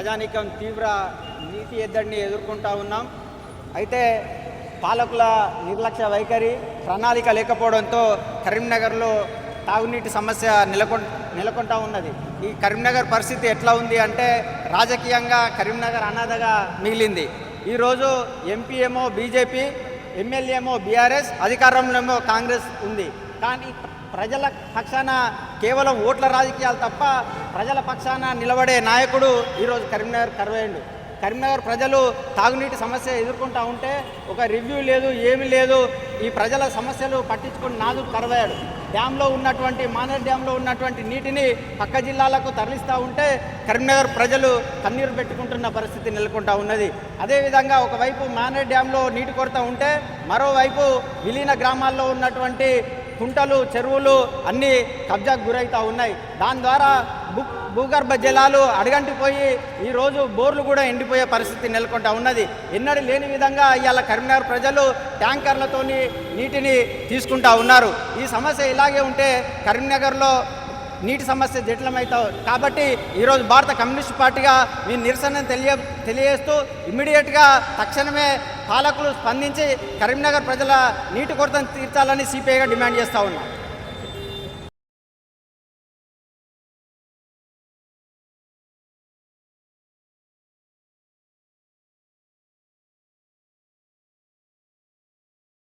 ప్రజానీకం తీవ్ర నీటి ఎద్దడిని ఎదుర్కొంటూ ఉన్నాం. అయితే పాలకుల నిర్లక్ష్య వైఖరి, ప్రణాళిక లేకపోవడంతో కరీంనగర్లో తాగునీటి సమస్య నెలకొంటూ ఉన్నది. ఈ కరీంనగర్ పరిస్థితి ఎట్లా ఉంది అంటే రాజకీయంగా కరీంనగర్ అనాథగా మిగిలింది. ఈరోజు ఎంపీ ఏమో బీజేపీ, ఎమ్మెల్యే ఏమో బీఆర్ఎస్, అధికారంలో ఏమో కాంగ్రెస్ ఉంది. కానీ ప్రజల పక్షాన కేవలం ఓట్ల రాజకీయాలు తప్ప ప్రజల పక్షాన నిలబడే నాయకుడు ఈరోజు కరీంనగర్ కరువైండు. కరీంనగర్ ప్రజలు తాగునీటి సమస్య ఎదుర్కొంటూ ఉంటే ఒక రివ్యూ లేదు, ఏమీ లేదు. ఈ ప్రజల సమస్యలు పట్టించుకుని నాదు కరువయ్యాడు. డ్యాంలో ఉన్నటువంటి మానేర్ డ్యాంలో ఉన్నటువంటి నీటిని పక్క జిల్లాలకు తరలిస్తూ ఉంటే కరీంనగర్ ప్రజలు కన్నీరు పెట్టుకుంటున్న పరిస్థితి నెలకొంటూ ఉన్నది. అదేవిధంగా ఒకవైపు మానేర్ డ్యాంలో నీటి కొరత ఉంటే మరోవైపు విలీన గ్రామాల్లో ఉన్నటువంటి కుంటలు, చెరువులు అన్నీ కబ్జాకు గురవుతూ ఉన్నాయి. దాని ద్వారా భూగర్భ జలాలు అడగంటిపోయి ఈరోజు బోర్లు కూడా ఎండిపోయే పరిస్థితి నెలకొంటూ ఉన్నది. ఎన్నడూ లేని విధంగా ఇవాళ కరీంనగర్ ప్రజలు ట్యాంకర్లతోని నీటిని తీసుకుంటూ ఉన్నారు. ఈ సమస్య ఇలాగే ఉంటే కరీంనగర్లో నీటి సమస్య జటిలమవుతావు. కాబట్టి ఈరోజు భారత కమ్యూనిస్ట్ పార్టీగా మీ నిరసన తెలియజేస్తూ ఇమ్మీడియట్గా తక్షణమే పాలకులు స్పందించి కరీంనగర్ ప్రజల నీటి కొరతను తీర్చాలని సిపిఐగా డిమాండ్ చేస్తూ ఉన్నాం.